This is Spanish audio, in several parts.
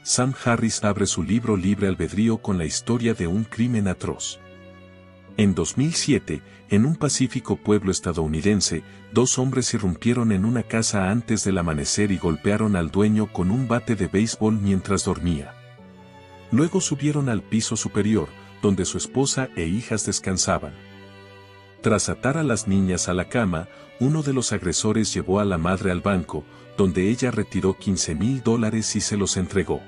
Sam Harris abre su libro Libre Albedrío con la historia de un crimen atroz. En 2007, en un pacífico pueblo estadounidense, dos hombres irrumpieron en una casa antes del amanecer y golpearon al dueño con un bate de béisbol mientras dormía. Luego subieron al piso superior, donde su esposa e hijas descansaban. Tras atar a las niñas a la cama, uno de los agresores llevó a la madre al banco, donde ella retiró $15,000 y se los entregó.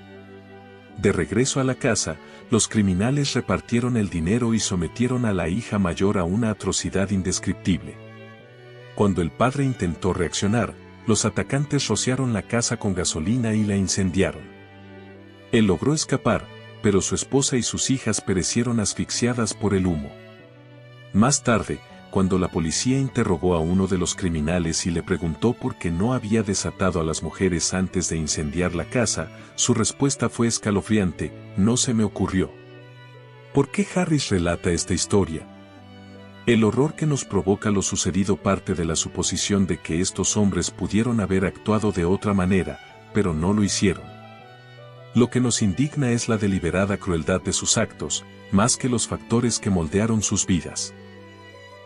De regreso a la casa, los criminales repartieron el dinero y sometieron a la hija mayor a una atrocidad indescriptible. Cuando el padre intentó reaccionar, los atacantes rociaron la casa con gasolina y la incendiaron. Él logró escapar, pero su esposa y sus hijas perecieron asfixiadas por el humo. Más tarde, cuando la policía interrogó a uno de los criminales y le preguntó por qué no había desatado a las mujeres antes de incendiar la casa, su respuesta fue escalofriante: no se me ocurrió. ¿Por qué Harris relata esta historia? El horror que nos provoca lo sucedido parte de la suposición de que estos hombres pudieron haber actuado de otra manera, pero no lo hicieron. Lo que nos indigna es la deliberada crueldad de sus actos, más que los factores que moldearon sus vidas.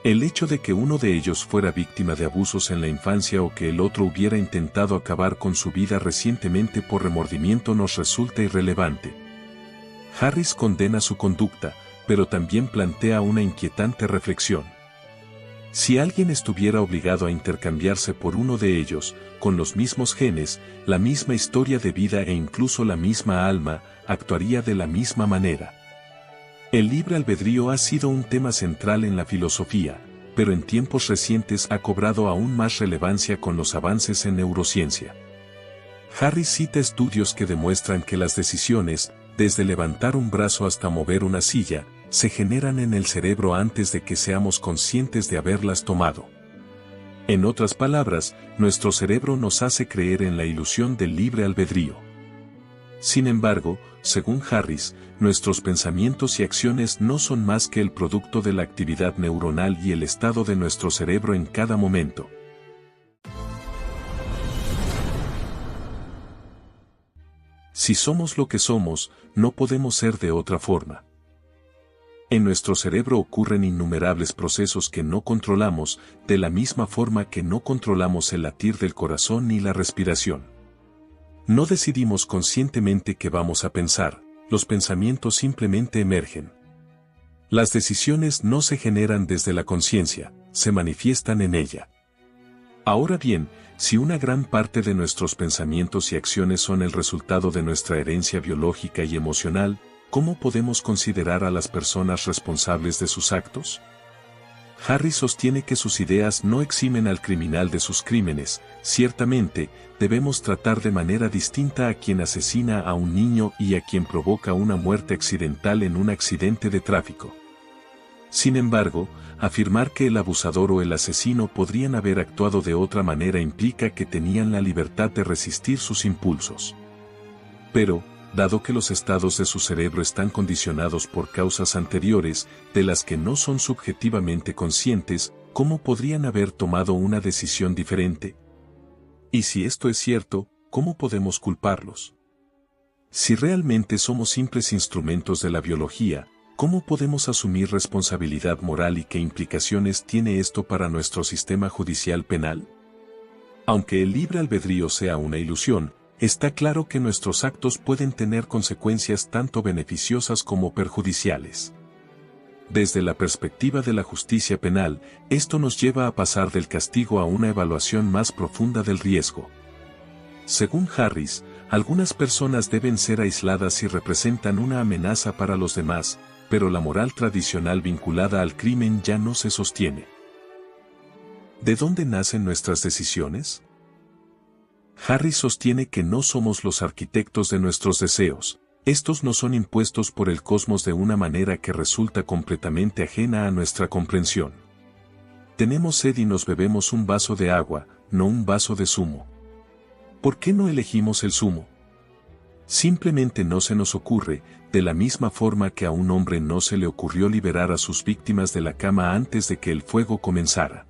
El hecho de que uno de ellos fuera víctima de abusos en la infancia o que el otro hubiera intentado acabar con su vida recientemente por remordimiento nos resulta irrelevante. Harris condena su conducta, pero también plantea una inquietante reflexión. Si alguien estuviera obligado a intercambiarse por uno de ellos, con los mismos genes, la misma historia de vida e incluso la misma alma, actuaría de la misma manera. El libre albedrío ha sido un tema central en la filosofía, pero en tiempos recientes ha cobrado aún más relevancia con los avances en neurociencia. Harris cita estudios que demuestran que las decisiones, desde levantar un brazo hasta mover una silla, se generan en el cerebro antes de que seamos conscientes de haberlas tomado. En otras palabras, nuestro cerebro nos hace creer en la ilusión del libre albedrío. Sin embargo, según Harris, nuestros pensamientos y acciones no son más que el producto de la actividad neuronal y el estado de nuestro cerebro en cada momento. Si somos lo que somos, no podemos ser de otra forma. En nuestro cerebro ocurren innumerables procesos que no controlamos, de la misma forma que no controlamos el latir del corazón ni la respiración. No decidimos conscientemente qué vamos a pensar, los pensamientos simplemente emergen. Las decisiones no se generan desde la conciencia, se manifiestan en ella. Ahora bien, si una gran parte de nuestros pensamientos y acciones son el resultado de nuestra herencia biológica y emocional, ¿cómo podemos considerar a las personas responsables de sus actos? Harris sostiene que sus ideas no eximen al criminal de sus crímenes. Ciertamente, debemos tratar de manera distinta a quien asesina a un niño y a quien provoca una muerte accidental en un accidente de tráfico. Sin embargo, afirmar que el abusador o el asesino podrían haber actuado de otra manera implica que tenían la libertad de resistir sus impulsos. Pero, dado que los estados de su cerebro están condicionados por causas anteriores, de las que no son subjetivamente conscientes, ¿cómo podrían haber tomado una decisión diferente? Y si esto es cierto, ¿cómo podemos culparlos? Si realmente somos simples instrumentos de la biología, ¿cómo podemos asumir responsabilidad moral y qué implicaciones tiene esto para nuestro sistema judicial penal? Aunque el libre albedrío sea una ilusión, está claro que nuestros actos pueden tener consecuencias tanto beneficiosas como perjudiciales. Desde la perspectiva de la justicia penal, esto nos lleva a pasar del castigo a una evaluación más profunda del riesgo. Según Harris, algunas personas deben ser aisladas y representan una amenaza para los demás, pero la moral tradicional vinculada al crimen ya no se sostiene. ¿De dónde nacen nuestras decisiones? Harris sostiene que no somos los arquitectos de nuestros deseos, estos no son impuestos por el cosmos de una manera que resulta completamente ajena a nuestra comprensión. Tenemos sed y nos bebemos un vaso de agua, no un vaso de zumo. ¿Por qué no elegimos el zumo? Simplemente no se nos ocurre, de la misma forma que a un hombre no se le ocurrió liberar a sus víctimas de la cama antes de que el fuego comenzara.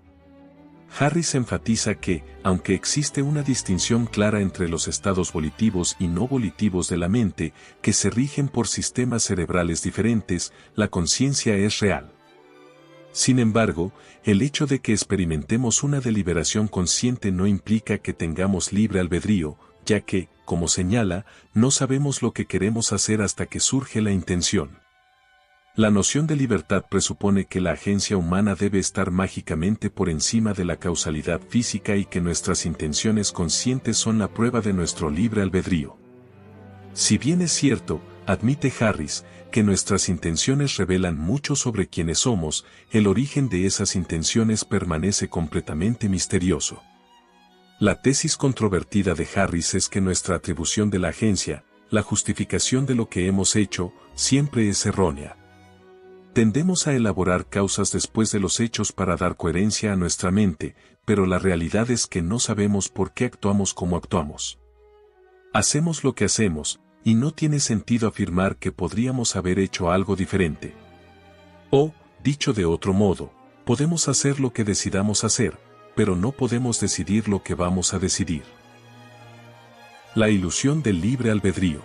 Harris enfatiza que, aunque existe una distinción clara entre los estados volitivos y no volitivos de la mente, que se rigen por sistemas cerebrales diferentes, la conciencia es real. Sin embargo, el hecho de que experimentemos una deliberación consciente no implica que tengamos libre albedrío, ya que, como señala, no sabemos lo que queremos hacer hasta que surge la intención. La noción de libertad presupone que la agencia humana debe estar mágicamente por encima de la causalidad física y que nuestras intenciones conscientes son la prueba de nuestro libre albedrío. Si bien es cierto, admite Harris, que nuestras intenciones revelan mucho sobre quiénes somos, el origen de esas intenciones permanece completamente misterioso. La tesis controvertida de Harris es que nuestra atribución de la agencia, la justificación de lo que hemos hecho, siempre es errónea. Tendemos a elaborar causas después de los hechos para dar coherencia a nuestra mente, pero la realidad es que no sabemos por qué actuamos como actuamos. Hacemos lo que hacemos, y no tiene sentido afirmar que podríamos haber hecho algo diferente. O, dicho de otro modo, podemos hacer lo que decidamos hacer, pero no podemos decidir lo que vamos a decidir. La ilusión del libre albedrío.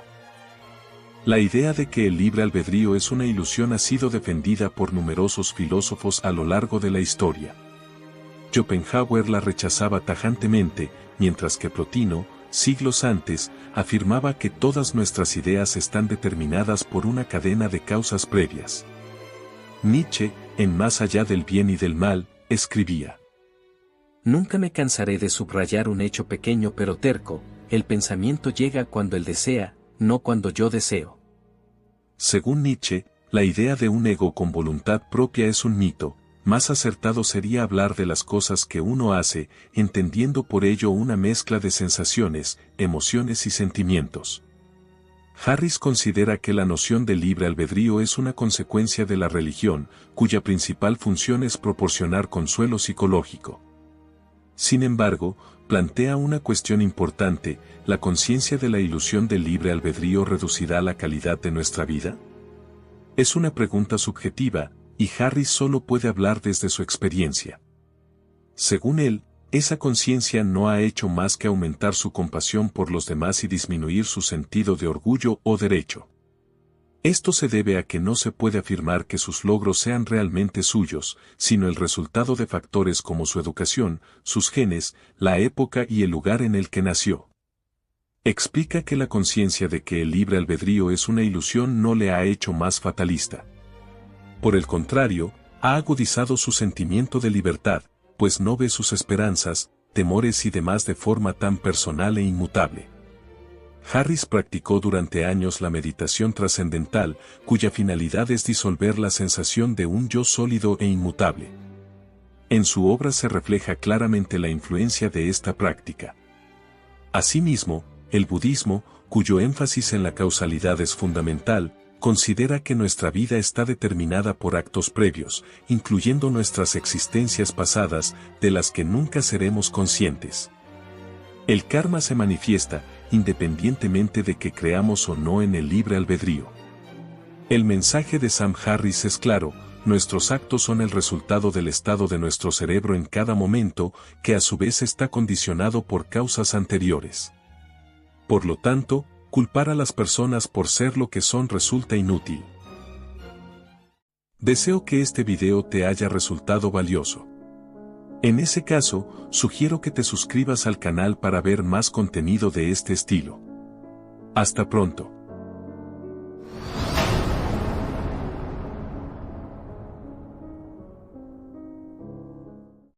La idea de que el libre albedrío es una ilusión ha sido defendida por numerosos filósofos a lo largo de la historia. Schopenhauer la rechazaba tajantemente, mientras que Plotino, siglos antes, afirmaba que todas nuestras ideas están determinadas por una cadena de causas previas. Nietzsche, en Más allá del bien y del mal, escribía: Nunca me cansaré de subrayar un hecho pequeño pero terco: el pensamiento llega cuando él desea, no cuando yo deseo. Según Nietzsche, la idea de un ego con voluntad propia es un mito. Más acertado sería hablar de las cosas que uno hace, entendiendo por ello una mezcla de sensaciones, emociones y sentimientos. Harris considera que la noción de libre albedrío es una consecuencia de la religión, cuya principal función es proporcionar consuelo psicológico. Sin embargo, plantea una cuestión importante: ¿la conciencia de la ilusión del libre albedrío reducirá la calidad de nuestra vida? Es una pregunta subjetiva, y Harris solo puede hablar desde su experiencia. Según él, esa conciencia no ha hecho más que aumentar su compasión por los demás y disminuir su sentido de orgullo o derecho. Esto se debe a que no se puede afirmar que sus logros sean realmente suyos, sino el resultado de factores como su educación, sus genes, la época y el lugar en el que nació. Explica que la conciencia de que el libre albedrío es una ilusión no le ha hecho más fatalista. Por el contrario, ha agudizado su sentimiento de libertad, pues no ve sus esperanzas, temores y demás de forma tan personal e inmutable. Harris practicó durante años la meditación trascendental, cuya finalidad es disolver la sensación de un yo sólido e inmutable. En su obra se refleja claramente la influencia de esta práctica. Asimismo, el budismo, cuyo énfasis en la causalidad es fundamental, considera que nuestra vida está determinada por actos previos, incluyendo nuestras existencias pasadas, de las que nunca seremos conscientes. El karma se manifiesta, independientemente de que creamos o no en el libre albedrío. El mensaje de Sam Harris es claro: nuestros actos son el resultado del estado de nuestro cerebro en cada momento, que a su vez está condicionado por causas anteriores. Por lo tanto, culpar a las personas por ser lo que son resulta inútil. Deseo que este video te haya resultado valioso. En ese caso, sugiero que te suscribas al canal para ver más contenido de este estilo. Hasta pronto.